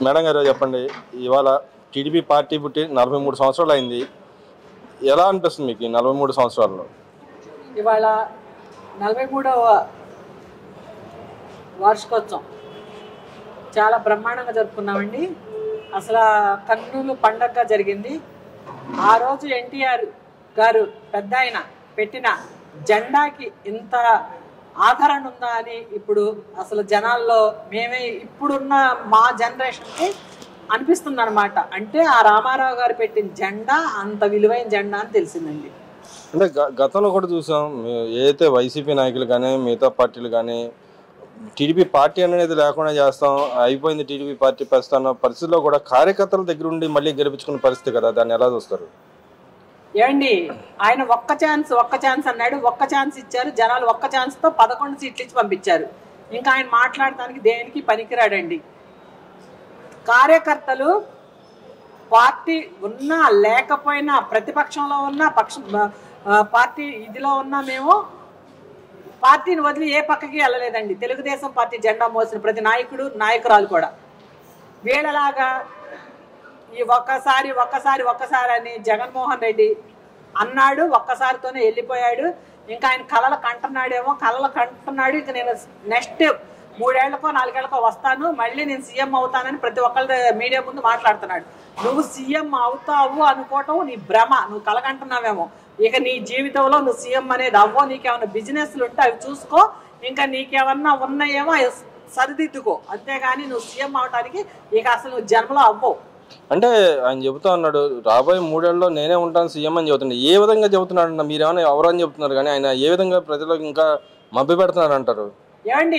Madam గారు చెప్పండి, ఇవాళ టీడీపీ పార్టీ పుట్టి 43 సంవత్సరాలు అయింది. ఎలా అనిపిస్తుంది మీకు ఈ 43 సంవత్సరాల్లో? ఇవాళ 43వ వార్షికోత్సవం చాలా బ్రహ్మాండంగా జరుపుకున్నామండి. అసలు కన్నులు పండగగా జరిగింది. ఆ రోజు ఎన్టీఆర్ గారు పెద్ద ఆయన పెట్టిన జెండాకి ఇంత ఆదరణ ఉందా అని ఇప్పుడు అసలు జనాల్లో మేమే ఇప్పుడున్న మా జనరేషన్కి అనిపిస్తుంది అనమాట. అంటే ఆ రామారావు గారు పెట్టిన జెండా అంత విలువైన జెండా అని తెలిసిందండి. అంటే గతంలో కూడా చూసాం, ఏదైతే వైసీపీ నాయకులు కానీ మిగతా పార్టీలు కానీ టీడీపీ పార్టీ అనేది లేకుండా చేస్తాం, అయిపోయింది టీడీపీ పార్టీ ప్రస్తుతం పరిస్థితిలో కూడా కార్యకర్తల దగ్గర ఉండి మళ్ళీ గెలిపించుకున్న పరిస్థితి కదా, దాన్ని ఎలా చూస్తారు? ఏమండి, ఆయన ఒక్క ఛాన్స్ అన్నాడు, ఒక్క ఛాన్స్ ఇచ్చారు జనాలు. ఒక్క ఛాన్స్తో 11 సీట్లు ఇచ్చి పంపించారు. ఇంకా ఆయన మాట్లాడటానికి దేనికి పనికిరాడండి. కార్యకర్తలు పార్టీ ఉన్నా లేకపోయినా, ప్రతిపక్షంలో ఉన్నా పార్టీ ఇదిలో ఉన్నా మేము పార్టీని వదిలి ఏ పక్కకి వెళ్ళలేదండి. తెలుగుదేశం పార్టీ జెండా మోసిన ప్రతి నాయకుడు నాయకురాలు కూడా వీళ్ళలాగా ఈ ఒక్కసారి అని జగన్మోహన్ రెడ్డి అన్నాడు, ఒక్కసారితోనే వెళ్ళిపోయాడు. ఇంకా ఆయన కలలు కంటున్నాడు. ఇక నేను నెక్స్ట్ 3 ఏళ్లకో 4 ఏళ్లకో వస్తాను, మళ్ళీ నేను సీఎం అవుతానని ప్రతి ఒక్కళ్ళ మీడియా ముందు మాట్లాడుతున్నాడు. నువ్వు సీఎం అవుతావు అనుకోవటం నీ భ్రమ, నువ్వు కలగంటున్నావేమో. ఇక నీ జీవితంలో నువ్వు సీఎం అనేది అవ్వో. నీకేమన్నా బిజినెస్లు ఉంటే అవి చూసుకో, ఇంకా నీకేమన్నా ఉన్నాయేమో సరిదిద్దుకో, అంతేగాని నువ్వు సీఎం అవడానికి ఇక అసలు నువ్వు జన్మలో అవ్వవు. అంటే ఆయన చెబుతా ఉన్నాడు, రాబోయే 3 ఏళ్ళలో నేనే ఉంటాను సీఎం అని చెబుతున్నాడు. ఏ విధంగా చెబుతున్నాడు? మీరేమైనా ఎవరని చెబుతున్నారు, కానీ ఆయన ఏ విధంగా ప్రజలకు ఇంకా మభ్య పెడుతున్నాడు అంటారు? ఏమండి,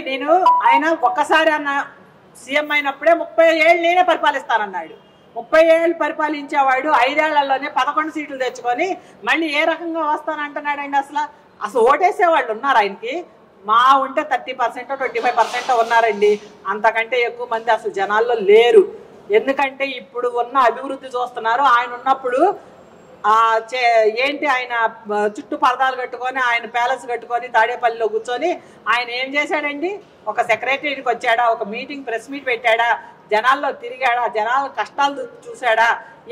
ఆయన ఒక్కసారి అన్న సీఎం అయినప్పుడే 30 ఏళ్ళు నేనే పరిపాలిస్తానన్నాడు. 30 ఏళ్ళు పరిపాలించేవాడు 5 ఏళ్లలోనే 11 సీట్లు తెచ్చుకొని మళ్ళీ ఏ రకంగా వస్తానంటున్నాడండి? అసలు ఓటేసే వాళ్ళు ఉన్నారు ఆయనకి? మా ఉంటే 30% 25% ఉన్నారండి. అంతకంటే ఎక్కువ మంది అసలు జనాల్లో లేరు. ఎందుకంటే ఇప్పుడు ఉన్న అభివృద్ధి చూస్తున్నారు. ఆయన ఉన్నప్పుడు ఏంటి, ఆయన చుట్టూ పరదాలు కట్టుకొని, ఆయన ప్యాలెస్ కట్టుకొని తాడేపల్లిలో కూర్చొని ఆయన ఏం చేశాడండి? ఒక సెక్రటరీకి వచ్చాడా? ఒక ప్రెస్ మీట్ పెట్టాడా? జనాల్లో తిరిగాడా? జనాల కష్టాలు చూశాడా?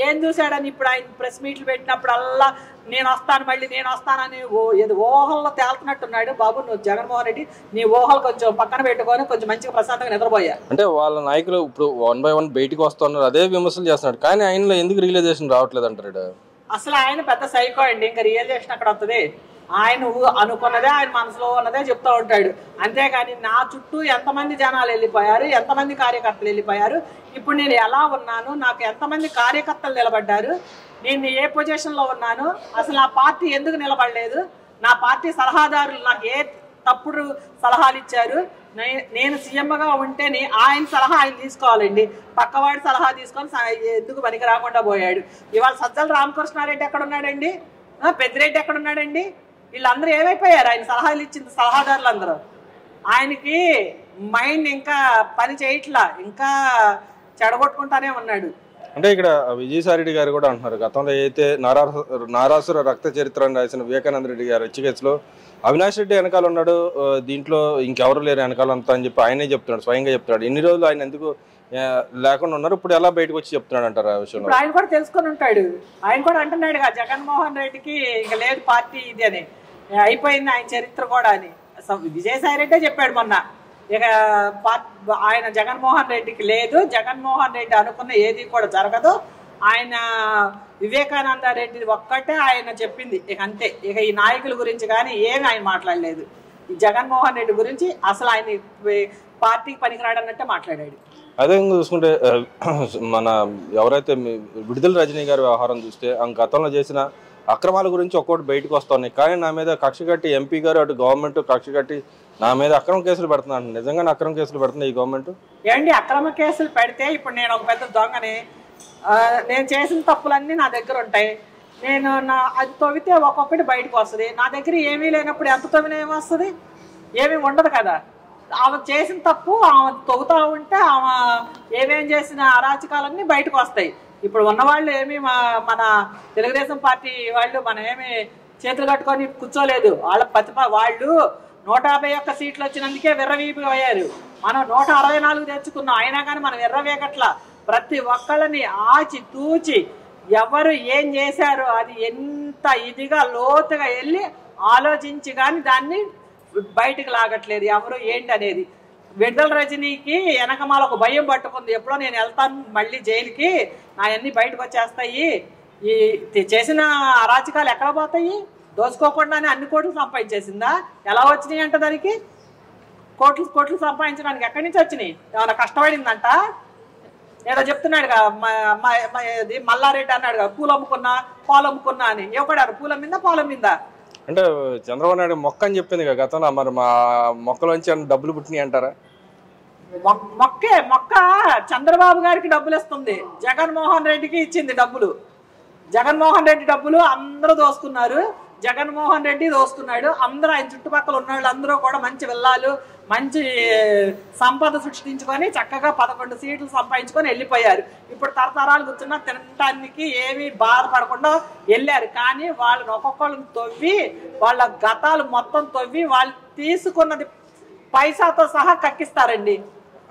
ఏం చూశాడని ఇప్పుడు ఆయన ప్రెస్ మీట్లు పెట్టినప్పుడల్లా నేను వస్తానని ఊహల్లో తేలుతున్నట్టున్నాడు. బాబు, నువ్వు జగన్మోహన్ రెడ్డి నీ ఊహలు కొంచెం పక్కన పెట్టుకొని కొంచెం మంచిగా ప్రశాంతంగా నిద్రపోయా. అంటే వాళ్ళ నాయకులు ఇప్పుడు 1 by 1 బయటికి వస్తున్నారు, అదే విమర్శలు చేస్తున్నాడు, కానీ ఆయనలో ఎందుకు రియలైజేషన్ రావట్లేదు అంటారు? అసలు ఆయన పెద్ద సైకో అండి. ఇంకా రియలైజేషన్ అక్కడ వస్తుంది. ఆయన అనుకున్నదే, ఆయన మనసులో ఉన్నదే చెప్తూ ఉంటాడు. అంతేగాని నా చుట్టూ ఎంతమంది జనాలు వెళ్ళిపోయారు, ఎంతమంది కార్యకర్తలు వెళ్ళిపోయారు, ఇప్పుడు నేను ఎలా ఉన్నాను, నాకు ఎంతమంది కార్యకర్తలు నిలబడ్డారు, నేను ఏ పొజిషన్లో ఉన్నాను, అసలు నా పార్టీ ఎందుకు నిలబడలేదు, నా పార్టీ సలహాదారులు నాకు ఏ తప్పుడు సలహాలు ఇచ్చారు, నేను సీఎంగా ఉంటేనే ఆయన సలహా ఆయన తీసుకోవాలండి. పక్కవాడి సలహా తీసుకొని ఎందుకు పనికి రాకుండా పోయాడు. ఇవాళ సజ్జల రామకృష్ణారెడ్డి ఎక్కడున్నాడండి? పెద్దిరెడ్డి ఎక్కడున్నాడండి? వీళ్ళందరూ ఏమైపోయారు? ఆయన సలహాలు ఇచ్చిన సలహాదారులు అందరూ. ఆయనకి మైండ్ ఇంకా పని చేయట్లా, ఇంకా చెడగొట్టుకుంటానే ఉన్నాడు. అంటే ఇక్కడ విజయసాయిరెడ్డి గారు కూడా అంటున్నారు, గతంలో అయితే నారాసుర రక్త చరిత్రను రాసిన వివేకానంద రెడ్డి గారు హత్య కేసులో అవినాష్ రెడ్డి వెనకాల ఉన్నాడు, దీంట్లో ఇంకెవరు లేరు వెనకాలంతా అని చెప్పి ఆయనే చెప్తున్నాడు, స్వయంగా చెప్తున్నాడు. ఇన్ని రోజులు ఆయన ఎందుకు లేకుండా ఉన్నారు, ఇప్పుడు ఎలా బయటకు వచ్చి చెప్తున్నాడు అంటారు ఆ విషయంలో? ఆయన కూడా తెలుసుకొని ఉంటాడు. ఆయన కూడా అంటున్నాడు కదా, జగన్మోహన్ రెడ్డికి ఇంకా లేదు పార్టీ ఇది అని, అయిపోయింది ఆయన చరిత్ర కూడా అని. విజయసాయి రెడ్డే చెప్పాడు మొన్న, ఇక ఆయన జగన్మోహన్ రెడ్డికి లేదు, జగన్మోహన్ రెడ్డి అనుకున్న ఏది కూడా జరగదు, ఆయన వివేకానంద రెడ్డి ఒక్కటే ఆయన చెప్పింది, ఇక అంతే. ఇక ఈ నాయకుల గురించి కానీ ఏమి ఆయన మాట్లాడలేదు. ఈ జగన్మోహన్ రెడ్డి గురించి అసలు ఆయన పార్టీకి పనికిరాడన్నట్టే మాట్లాడాడు. అదే చూసుకుంటే మన ఎవరైతే విడుదల రజనీ గారి వ్యవహారం చూస్తే గతంలో చేసిన అక్రమాల గురించి ఒక్కొక్కటి బయటకు వస్తున్నాయి, కానీ నా మీద కక్ష కట్టి ఎంపీ గారు అటు గవర్నమెంట్ కక్ష కట్టి నా మీద అక్రమ కేసులు పెడుతున్నాను. నిజంగా అక్రమ కేసులు పెడుతుంది ఈ గవర్నమెంట్? ఏంటి అక్రమ కేసులు పెడితే ఇప్పుడు నేను ఒక పెద్ద దొంగని, నేను చేసిన తప్పులన్నీ నా దగ్గర ఉంటాయి, నేను అది తవ్వితే ఒక్కొక్కటి బయటకు వస్తుంది. నా దగ్గర ఏమీ లేనప్పుడు ఎంత తవ్వినా ఏమొస్తుంది? ఏమీ ఉండదు కదా. ఆమె చేసిన తప్పు ఆమె తవ్వుతూ ఉంటే ఆమె ఏమేం చేసిన అరాచకాలన్నీ బయటకు వస్తాయి. ఇప్పుడు ఉన్నవాళ్ళు ఏమి మన తెలుగుదేశం పార్టీ వాళ్ళు మనం ఏమి చేతులు కట్టుకొని కూర్చోలేదు. వాళ్ళు 151 సీట్లు వచ్చినందుకే విర్రవీపు అయ్యారు. మనం 164 తెచ్చుకున్నాం, అయినా కానీ మనం విర్రవేగట్లా. ప్రతి ఒక్కళ్ళని ఆచి తూచి ఎవరు ఏం చేశారో అది ఎంత ఇదిగా లోతుగా వెళ్ళి ఆలోచించి కానీ దాన్ని బయటకు లాగట్లేదు ఎవరు ఏంటి అనేది. విడుదల రజనీకి వెనకమాల ఒక భయం పట్టుకుంది, ఎప్పుడో నేను వెళ్తాను మళ్ళీ జైలుకి, నా అన్ని బయటకు వచ్చేస్తాయి, ఈ చేసిన అరాచకాలు ఎక్కడ పోతాయి, దోచుకోకుండానే అన్ని కోట్లు సంపాదించేసిందా, ఎలా వచ్చినాయి అంట దానికి, కోట్లు సంపాదించడానికి ఎక్కడి నుంచి వచ్చినాయి, ఏమైనా కష్టపడిందంట. ఏదో చెప్తున్నాడుగా మల్లారెడ్డి అన్నాడుగా పూలు అమ్ముకున్నా అని, ఎవడారు పూల మీద పాలం మీద. అంటే చంద్రబాబు నాయుడు మొక్క అని చెప్పింది కదా గతంలో, మరి మా మొక్కలోంచి డబ్బులు పుట్టినాయి అంటారా? మొక్క చంద్రబాబు గారికి డబ్బులు ఇస్తుంది, జగన్మోహన్ రెడ్డికి ఇచ్చింది డబ్బులు. జగన్మోహన్ రెడ్డి డబ్బులు అందరూ దోసుకున్నారు, జగన్మోహన్ రెడ్డి దోసుకున్నాడు. అందరూ ఆయన చుట్టుపక్కల ఉన్న వాళ్ళు అందరూ కూడా మంచి వెళ్ళాలు మంచి సంపద సృష్టించుకొని చక్కగా 11 సీట్లు సంపాదించుకొని వెళ్ళిపోయారు. ఇప్పుడు తరతరాలు కూర్చున్నా తినటానికి ఏమీ బాధపడకుండా వెళ్ళారు. కానీ వాళ్ళని ఒక్కొక్కళ్ళని తవ్వి వాళ్ళ గతాలు మొత్తం తవ్వి వాళ్ళు తీసుకున్నది పైసాతో సహా కక్కిస్తారండి.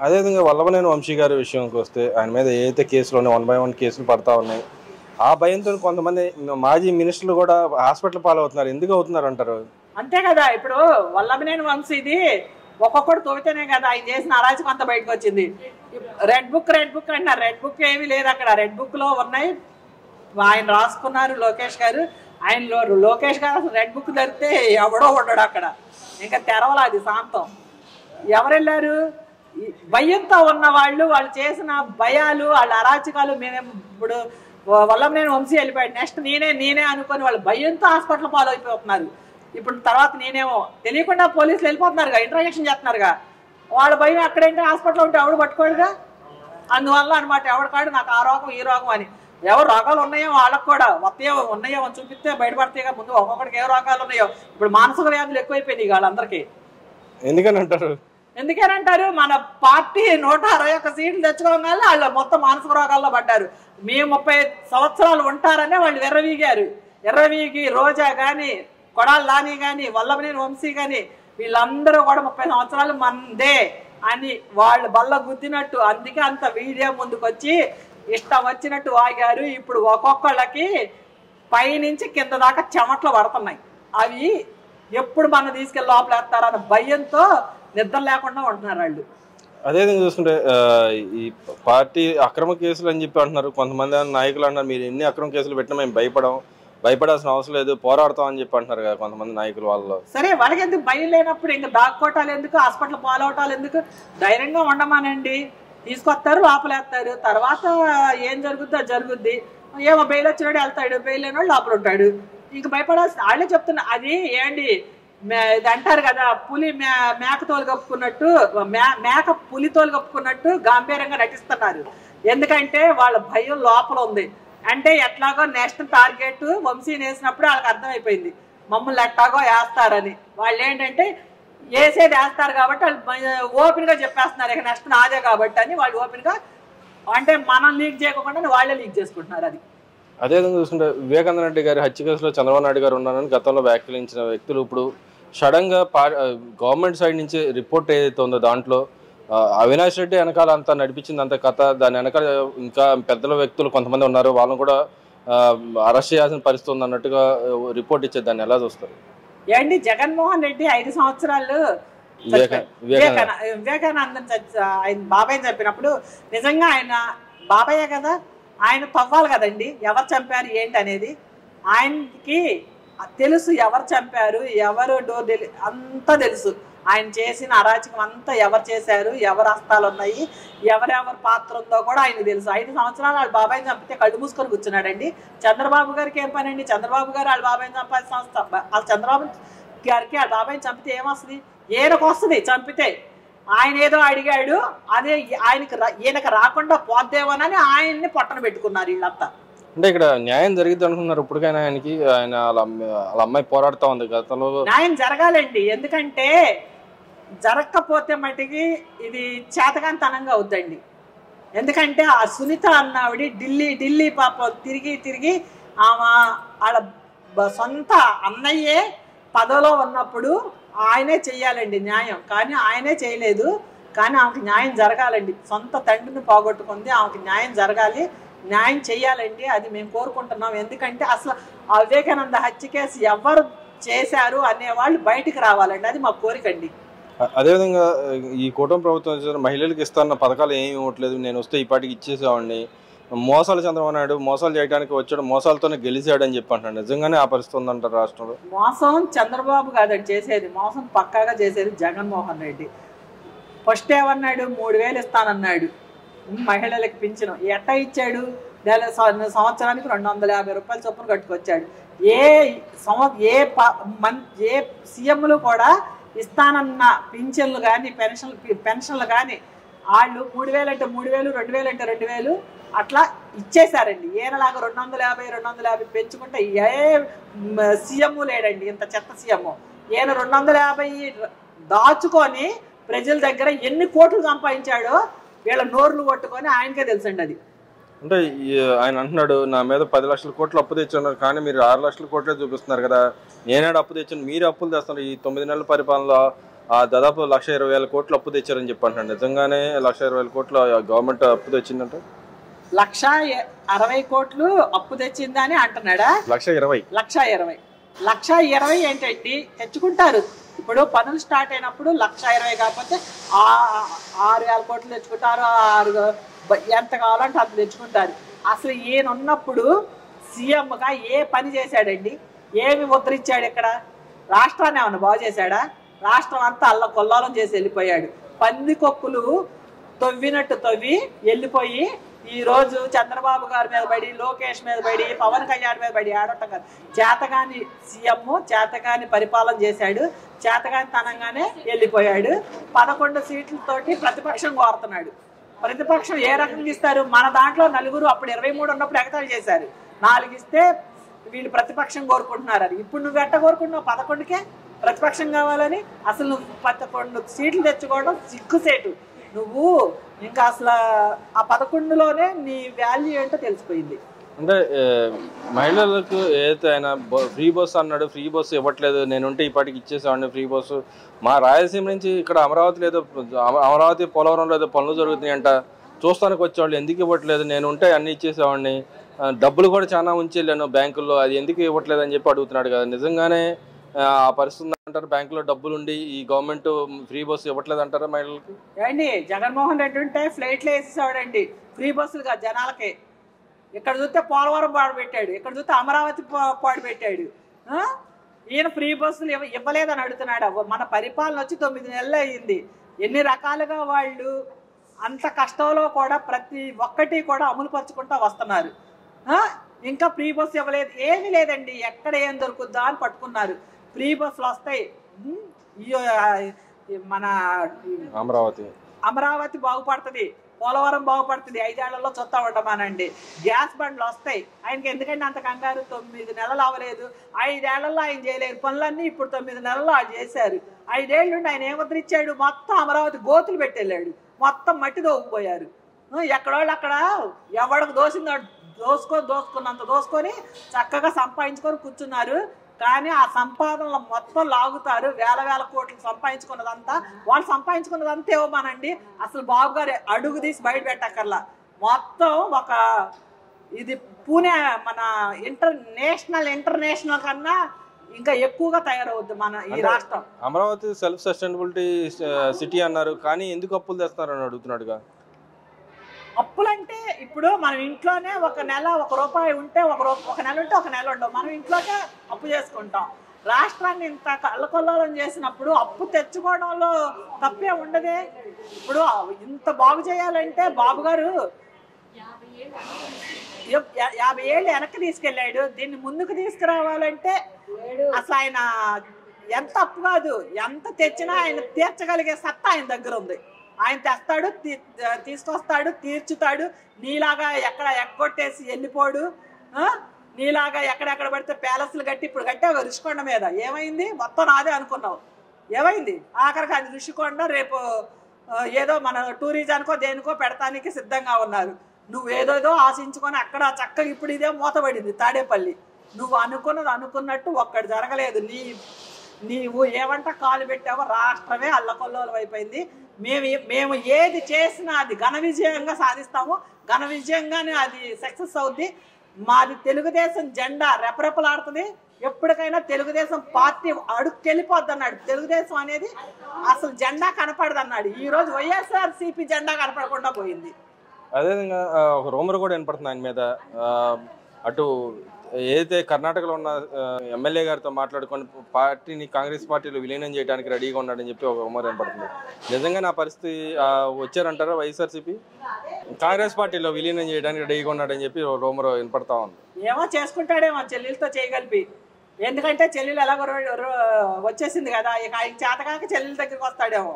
అదేవిధంగా వల్లభనేని వంశీ గారి విషయంకి వస్తే ఆయన మీద ఏదైతే కేసులు ఉన్నాయి 1 by 1 కేసులు పడతా ఉన్నాయి, ఆ భయంతో కొంతమంది మాజీ మినిస్టర్లు కూడా హాస్పిటల్ పాలవుతున్నారు. ఎందుకు అవుతున్నారు అంటారు? అంతే కదా, ఇప్పుడు వల్లభనేని వంశీది ఒక్కొక్కడు తవ్వితేనే కదా ఆయన చేసిన అరాచకం అంతా బయటకు వచ్చింది. రెడ్ బుక్ అంటారు, రెడ్ బుక్ ఏమీ లేదు అక్కడ. రెడ్ బుక్ లో ఉన్నాయి, ఆయన రాసుకున్నారు లోకేష్ గారు. ఆయన లోకేష్ గారు అసలు రెడ్ బుక్ ధరితే ఎవడో ఉండడు అక్కడ, ఇంకా తెరవలాది శాంతం. ఎవరు వెళ్ళారు? భయంతో ఉన్న వాళ్ళు చేసిన భయాలు వాళ్ళ అరాచకాలు. మేము ఇప్పుడు వల్లభనేని వంశీ వెళ్ళిపోయాడు, నెక్స్ట్ నేనే అనుకొని వాళ్ళు భయంతో హాస్పిటల్ పాలైపోతున్నారు. ఇప్పుడు తర్వాత నేనేమో తెలియకుండా పోలీసులు వెళ్ళిపోతున్నారుగా, ఇంట్రాగేషన్ చేస్తున్నారుగా. వాళ్ళ భయం ఎక్కడైతే హాస్పిటల్ ఉంటే ఎవడు పట్టుకోడుగా. అందువల్ల అనమాట ఎవరికాడు నాకు ఆ రోగం ఈ రోగం అని. ఎవరు రోగాలు ఉన్నాయో వాళ్ళకు కూడా ఉన్నాయో చూపిస్తే బయటపడతాయిగా. ముందు ఒక్కొక్కడికి ఏ రోగాలు ఉన్నాయో. ఇప్పుడు మానసిక వ్యాధులు ఎక్కువైపోయినాయి వాళ్ళందరికీ. ఎందుకనంటారు? మన పార్టీ 161 సీట్లు తెచ్చుకోగానే వాళ్ళు మొత్తం మానసిక రోగాల్లో పడ్డారు. మేము 30 సంవత్సరాలు ఉంటారనే వాళ్ళు ఎర్రవీగి రోజా కానీ కొడాలి నాని కానీ వల్లభనేని వంశీ కానీ వీళ్ళందరూ కూడా 30 సంవత్సరాలు మందే అని వాళ్ళు బల్ల గుద్దినట్టు. అందుకే అంత వీడియో ముందుకొచ్చి ఇష్టం వచ్చినట్టు వాగారు. ఇప్పుడు ఒక్కొక్కళ్ళకి పైనుంచి కింద దాకా చెమట్లు పడుతున్నాయి. అవి ఎప్పుడు మన తీసుకెళ్ళి లోపలేస్తారన్న భయంతో నిద్ర లేకుండా ఉంటున్నారు వాళ్ళు. అదేవిధంగా చూసుకుంటే ఈ పార్టీ అక్రమ కేసులు అని చెప్పి అంటున్నారు కొంతమంది నాయకులు. అంటున్నారు మీరు ఎన్ని అక్రమ కేసులు పెట్టినా మేము భయపడాల్సిన అవసరం లేదు, పోరాడతాం అని చెప్పి అంటున్నారు కదా కొంతమంది నాయకులు. వాళ్ళు సరే వాళ్ళకి ఎందుకు భయం లేనప్పుడు ఇంకా దాక్కోటాలు ఎందుకు, హాస్పిటల్ పాలవటాలు ఎందుకు? ధైర్యంగా ఉండమానండి, తీసుకొస్తారు లోపలేస్తారు, తర్వాత ఏం జరుగుద్దో జరుగుద్ది. ఏమో బెయిల్ వచ్చినాడు వెళ్తాడు, బెయిల్ లేనివాడు లోపల ఉంటాడు. ఇంక భయపడాల్సి వాళ్ళే చెప్తున్నా. అది ఏంటి ఇది అంటారు కదా, పులి మేక తోలు కప్పుకున్నట్టు, మేక పులి తోలు కప్పుకున్నట్టు గాంభీర్యంగా నటిస్తున్నారు. ఎందుకంటే వాళ్ళ భయం లోపల ఉంది. అంటే ఎట్లాగో నెక్స్ట్ టార్గెట్ వంశీని వేసినప్పుడు వాళ్ళకి అర్థమైపోయింది మమ్మల్ని ఎట్లాగో వేస్తారని. వాళ్ళు ఏంటంటే వేసేది వేస్తారు కాబట్టి వాళ్ళు ఓపెన్ గా చెప్పేస్తున్నారు ఇక నెక్స్ట్ నాదే కాబట్టి అని. వాళ్ళు ఓపెన్ గా అంటే మనం లీక్ చేయకుండా వాళ్ళే లీక్ చేసుకుంటున్నారు. అది అదేవిధంగా చూసుకుంటే వివేకానంద రెడ్డి గారి హత్య కేసులో చంద్రబాబు నాయుడు గారు ఉన్నారని గతంలో వ్యాఖ్యానించిన వ్యక్తులు ఇప్పుడు సడన్ గా గవర్నమెంట్ సైడ్ నుంచి రిపోర్ట్ ఏదైతే ఉందో దాంట్లో అవినాష్ రెడ్డి వెనకాల అంతా నడిపించింది అంత కథ, దాని వెనకాల ఇంకా పెద్దల వ్యక్తులు కొంతమంది ఉన్నారు, వాళ్ళని కూడా అరెస్ట్ చేయాల్సిన పరిస్థితి ఉంది అన్నట్టుగా రిపోర్ట్ ఇచ్చేది. దాన్ని ఎలా చూస్తారు? ఏంటి జగన్మోహన్ రెడ్డి 5 సంవత్సరాలు వివేకానందన్ ఆయన బాబాయ్ చంపినప్పుడు నిజంగా ఆయన బాబాయే కదా, ఆయన తవ్వాలి కదండి ఎవరు చంపారు ఏంటి అనేది. ఆయనకి తెలుసు ఎవరు చంపారు, ఎవరు అంతా తెలుసు. ఆయన చేసిన అరాచకం అంతా ఎవరు చేశారు, ఎవరు హస్తాలు ఉన్నాయి, ఎవరెవరి పాత్ర ఉందో కూడా ఆయనకు తెలుసు. 5 సంవత్సరాలు వాళ్ళ బాబాయిని చంపితే కళ్ళు మూసుకొని కూర్చున్నాడండి. చంద్రబాబు గారికి ఏం పని అండి? చంద్రబాబు గారు వాళ్ళ బాబాయిని చంపాల్సిన సంస్థ. వాళ్ళ చంద్రబాబు గారికి వాళ్ళ బాబాయిని చంపితే ఏమొస్తుంది? ఏనకు వస్తుంది చంపితే. ఆయన ఏదో అడిగాడు, అదే ఈయనకు రాకుండా పోద్దేమోనని ఆయన్ని పొట్టన పెట్టుకున్నారు వీళ్ళంతా. అంటే ఇక్కడ న్యాయం జరిగిద్ది అనుకున్నారు ఇప్పటికైనా ఆయనకి? ఆయన వాళ్ళ అమ్మాయి పోరాడుతూ ఉంది గతంలో. న్యాయం జరగాలండి, ఎందుకంటే జరగకపోతే మటుకి ఇది చేతకాంతనంగా అవుద్దండి. ఎందుకంటే ఆ సునీత అన్నావిడి ఢిల్లీ పాప తిరిగి ఆమె వాళ్ళ సొంత అన్నయ్యే పదవిలో ఉన్నప్పుడు ఆయనే చెయ్యాలండి న్యాయం, కానీ ఆయనే చేయలేదు. కానీ ఆమెకు న్యాయం జరగాలండి. సొంత తండ్రిని పోగొట్టుకుంది, ఆమెకు న్యాయం జరగాలి, న్యాయం చేయాలండి. అది మేము కోరుకుంటున్నాం. ఎందుకంటే అసలు ఆ వివేకానంద హత్య కేసు ఎవరు చేశారు అనేవాళ్ళు బయటికి రావాలండి. అది మా కోరికండి. అదేవిధంగా ఈ కూటమి ప్రభుత్వం మహిళలకు ఇస్తున్న పథకాలు ఏమి ఇవ్వట్లేదు, నేను వస్తే ఈ పాటికి ఇచ్చేసేవాడిని, మోసాలు చంద్రబాబు నాయుడు మోసాలు చేయడానికి వచ్చాడు, మోసాలతోనే గెలిచాడు అని చెప్పి అంటున్నాడు. నిజంగానే ఆ పరిస్థితి ఉందంటారు రాష్ట్రంలో? మోసం చంద్రబాబు కాదండి చేసేది, మోసం పక్కాగా చేసేది జగన్మోహన్ రెడ్డి. ఫస్ట్ ఏమన్నాడు, 3000 ఇస్తానన్నాడు మహిళలకు పింఛను. ఎట్టా ఇచ్చాడు? సంవత్సరానికి 250 రూపాయల చొప్పున కట్టుకొచ్చాడు. ఏ సీఎంలు కూడా ఇస్తానన్న పింఛన్లు కానీ పెన్షన్లు కానీ వాళ్ళు 3000 అంటే 3000, 2000 అంటే 2000 అట్లా ఇచ్చేశారండి. ఏనలాగా 250 పెంచుకుంటే ఏ సీఎం లేడండి ఇంత చెత్త సీఎం. ఈయన 250 దాచుకొని ప్రజల దగ్గర ఎన్ని కోట్లు సంపాదించాడో వీళ్ళ నోర్లు కొట్టుకొని ఆయనకే తెలుసండి. అది అంటే ఆయన అంటున్నాడు, నా మీద 10 లక్షల కోట్లు అప్పు తెచ్చున్నారు, కానీ మీరు 6 లక్షల కోట్లే చూపిస్తున్నారు కదా, నేనేడు అప్పు తెచ్చాను, మీరు అప్పులు తెస్తున్నారు. ఈ 9 నెలల పరిపాలనలో దాదాపు 1,20,000 కోట్లు అప్పు తెచ్చారని చెప్పి అంటున్నాడు. నిజంగానే 1,20,000 కోట్ల గవర్నమెంట్ అప్పు తెచ్చిందంటే? 1,60 కోట్లు అప్పు తెచ్చిందని అంటున్నాడా? 1,20,000 ఏంటండి తెచ్చుకుంటారు. ఇప్పుడు పనులు స్టార్ట్ అయినప్పుడు 1,20,000 కాకపోతే 6,000 కోట్లు తెచ్చుకుంటారు, ఎంత కావాలంటే అంత తెచ్చుకుంటారు. అసలు ఈయన ఉన్నప్పుడు సీఎంగా ఏ పని చేశాడండి? ఏమి ముద్రించాడు? ఇక్కడ రాష్ట్రాన్ని ఏమన్నా బాగు చేశాడా? రాష్ట్రం అంతా అల్లకొల్లాలం చేసి వెళ్ళిపోయాడు. పందికొక్కులు తవ్వినట్టు తవ్వి వెళ్ళిపోయి ఈరోజు చంద్రబాబు గారి మీద పడి, లోకేష్ మీద పడి, పవన్ కళ్యాణ్ మీద పడి ఆడటం కాదు. చేతగాని సీఎం చేతగాని పరిపాలన చేశాడు, చేతగాని తనంగానే వెళ్ళిపోయాడు. 11 సీట్లతోటి ప్రతిపక్షం కోరుతున్నాడు. ప్రతిపక్షం ఏ రకంగా ఇస్తారు? మన దాంట్లో నలుగురు అప్పుడు 23 ఉన్నప్పుడు ఎగతాళి చేశారు, 4 ఇస్తే వీళ్ళు ప్రతిపక్షం కోరుకుంటున్నారు అని. ఇప్పుడు నువ్వు ఎట్ట కోరుకుంటున్నావు 11కే ప్రతిపక్షం కావాలని? అసలు నువ్వు 11 సీట్లు తెచ్చుకోవడం సిగ్గుసేటు. నువ్వు ఇంకా అసలు ఆ 11లోనే నీ వాల్యూ ఏంటో తెలిసిపోయింది. అంటే మహిళలకు ఏదైతే ఆయన ఫ్రీ బస్సు అన్నాడు, ఫ్రీ బస్సు ఇవ్వట్లేదు, నేనుంటే ఈ పాటికి ఇచ్చేసేవాడిని ఫ్రీ బస్సు. మా రాయలసీమ నుంచి ఇక్కడ అమరావతి పోలవరంలో ఏదో పనులు జరుగుతున్నాయి అంట, చూస్తానికి వచ్చేవాళ్ళు, ఎందుకు ఇవ్వట్లేదు, నేనుంటే అన్ని ఇచ్చేసేవాడిని, డబ్బులు కూడా చాలా ఉంచి వెళ్ళాను బ్యాంకుల్లో, అది ఎందుకు ఇవ్వట్లేదు అని చెప్పి అడుగుతున్నాడు కదా. నిజంగానే ఆ పరిస్థితి అంటారు? బ్యాంకులో డబ్బులు ఉండి ఈ గవర్నమెంట్ ఫ్రీ బస్సు ఇవ్వట్లేదు అంటారా మహిళలకి? ఏండి జగన్మోహన్ రెడ్డి ఉంటే ఫ్లైట్లు వేసేసాడండి ఫ్రీ బస్సులుగా జనాలకే. ఇక్కడ చూస్తే పోలవరం పాడు పెట్టాడు, ఇక్కడ చూస్తే అమరావతి పాడు పెట్టాడు. ఈయన ఫ్రీ బస్సులు ఇవ్వలేదని అడుగుతున్నాడు. మన పరిపాలన వచ్చి 9 నెలలు అయ్యింది. ఎన్ని రకాలుగా వాళ్ళు అంత కష్టంలో కూడా ప్రతి ఒక్కటి కూడా అమలు పరుచుకుంటూ వస్తున్నారు. ఇంకా ఫ్రీ బస్సు ఇవ్వలేదు, ఏమీ లేదండి. ఎక్కడ ఏం దొరుకుద్దా అని పట్టుకున్నారు. ఫ్రీ బస్సులు వస్తాయి, మన అమరావతి బాగుపడుతుంది, పోలవరం బాగుపడుతుంది, 5 ఏళ్లలో చూస్తా ఉంటామానండి. గ్యాస్ బండ్లు వస్తాయి. ఆయనకి ఎందుకంటే అంత కంగారు? 9 నెలలు అవ్వలేదు, 5 ఏళ్లలో ఆయన చేయలేరు పనులన్నీ ఇప్పుడు 9 నెలల్లో ఆయన చేశారు. 5 ఏళ్ళ నుండి ఆయన ఏముద్రిచ్చాడు? మొత్తం అమరావతి గోతులు పెట్టెళ్ళాడు, మొత్తం మట్టి దోగుపోయారు. ఎక్కడోళ్ళు అక్కడ ఎవడికి దోసుకున్నంత దోసుకొని చక్కగా సంపాదించుకొని కూర్చున్నారు. కానీ ఆ సంపాదనలు మొత్తం లాగుతారు. వేల కోట్లు సంపాదించుకున్నదంతా వాళ్ళు సంపాదించుకున్నదంతా ఇవ్వమానండి. అసలు బాబు గారు అడుగు తీసి బయట పెట్టక్కర్లా. మొత్తం ఒక ఇది పూణే మన ఇంటర్నేషనల్ కన్నా ఇంకా ఎక్కువగా తయారవుద్ది మన ఈ రాష్ట్రం. అమరావతి సెల్ఫ్ సస్టైనబిలిటీ సిటీ అన్నారు, కానీ ఎందుకు అప్పులు తెస్తారని అడుగుతున్నాడుగా. అప్పులంటే ఇప్పుడు మనం ఇంట్లోనే ఒక నెల 1 రూపాయి ఉంటే ఒక నెల ఉంటే ఒక నెల ఉండవు. మనం ఇంట్లోనే అప్పు చేసుకుంటాం. రాష్ట్రాన్ని ఇంత కళ్ళకొల్లోలం చేసినప్పుడు అప్పు తెచ్చుకోవడంలో తప్పే ఉండదే. ఇప్పుడు ఇంత బాగు చేయాలంటే బాబు గారు 50 ఏళ్ళు వెనక్కి తీసుకెళ్ళాడు. దీన్ని ముందుకు తీసుకురావాలంటే అసలు ఆయన ఎంత అప్పు కాదు, ఎంత తెచ్చినా ఆయన తీర్చగలిగే సత్తా ఆయన దగ్గర ఉంది. ఆయన తెస్తాడు, తీసుకొస్తాడు, తీర్చుతాడు. నీలాగా ఎక్కడ ఎగ్గొట్టేసి వెళ్ళిపోడు. నీలాగా ఎక్కడెక్కడ పడితే ప్యాలెస్లు కట్టి ఇప్పుడు కట్టావు ఋషికొండ మీద, ఏమైంది? మొత్తం నాదే అనుకున్నావు, ఏమైంది? ఆఖరికి అది ఋషికొండ రేపు ఏదో మన టూరిజానికో దేనికో పెడతానికి సిద్ధంగా ఉన్నారు. నువ్వు ఏదోదో ఆశించుకొని అక్కడ చక్కగా ఇప్పుడు ఇదే మూతపడింది తాడేపల్లి. నువ్వు అనుకున్నది అనుకున్నట్టు ఒక్కటి జరగలేదు. నీవు ఏమంట కాలు పెట్టావో రాష్ట్రమే అల్లకొల్లోలం అయిపోయింది. మేము ఏది చేసినా అది ఘన విజయంగా సాధిస్తాము, ఘన విజయంగానే అది సక్సెస్ అవుద్ది. మాది తెలుగుదేశం జెండా రెపరెపలాడుతుంది. ఎప్పటికైనా తెలుగుదేశం పార్టీ అడుక్కెళ్ళిపోద్ది అన్నాడు. తెలుగుదేశం అనేది అసలు జెండా కనపడదు అన్నాడు. ఈ రోజు వైఎస్ఆర్సీపీ జెండా కనపడకుండా పోయింది. అదేవిధంగా ఒక రూమర్ కూడా వినపడుతుంది ఆయన మీద. అటు ఏదైతే కర్ణాటకలో ఉన్న ఎమ్మెల్యే గారితో మాట్లాడుకొని పార్టీని కాంగ్రెస్ పార్టీలో విలీనం చేయడానికి రెడీగా ఉన్నాడని చెప్పి ఒక రూమర్ వినపడుతుంది. నిజంగా నా పరిస్థితి వచ్చారంటారా వైఎస్ఆర్సీపీ కాంగ్రెస్ పార్టీలో విలీనం చేయడానికి రెడీగా ఉన్నాడని చెప్పి రూమర్ వినపడతా ఉంది. ఏమో చేసుకుంటాడేమో చెల్లెలతో చేయగలిపి. ఎందుకంటే చెల్లెలు ఎలాగో వచ్చేసింది కదా, ఇక ఆయన చేతకాక చెల్లెల దగ్గరికి వస్తాడేమో.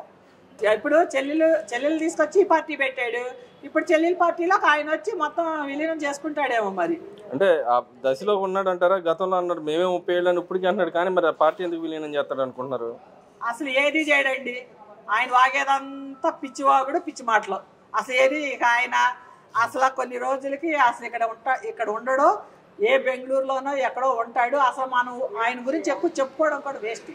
ఇప్పుడు చెల్లెలు తీసుకొచ్చి ఈ పార్టీ పెట్టాడు. ఇప్పుడు చెల్లెల పార్టీలో ఆయన వచ్చి మొత్తం విలీనం చేసుకుంటాడేమో. మరి అంటే ఆ దశలో ఉన్నాడు అంటారా? గతంలో అన్నాడు మేమే 30 ఏళ్ళు అని ఇప్పటికీ అన్నాడు, కానీ మరి ఆ పార్టీ ఎందుకు విలీనం చేస్తాడు అనుకుంటున్నారు? అసలు ఏది చేయడండి. ఆయన వాగేదంతా పిచ్చివాగుడు, పిచ్చి మాటలు. అసలు ఏది ఇక ఆయన అసలు కొన్ని రోజులకి అసలు ఇక్కడ ఉండడు. ఏ బెంగళూరులోనో ఎక్కడో ఉంటాడు. అసలు మనం ఆయన గురించి ఎక్కువ చెప్పుకోవడం కూడా వేస్ట్.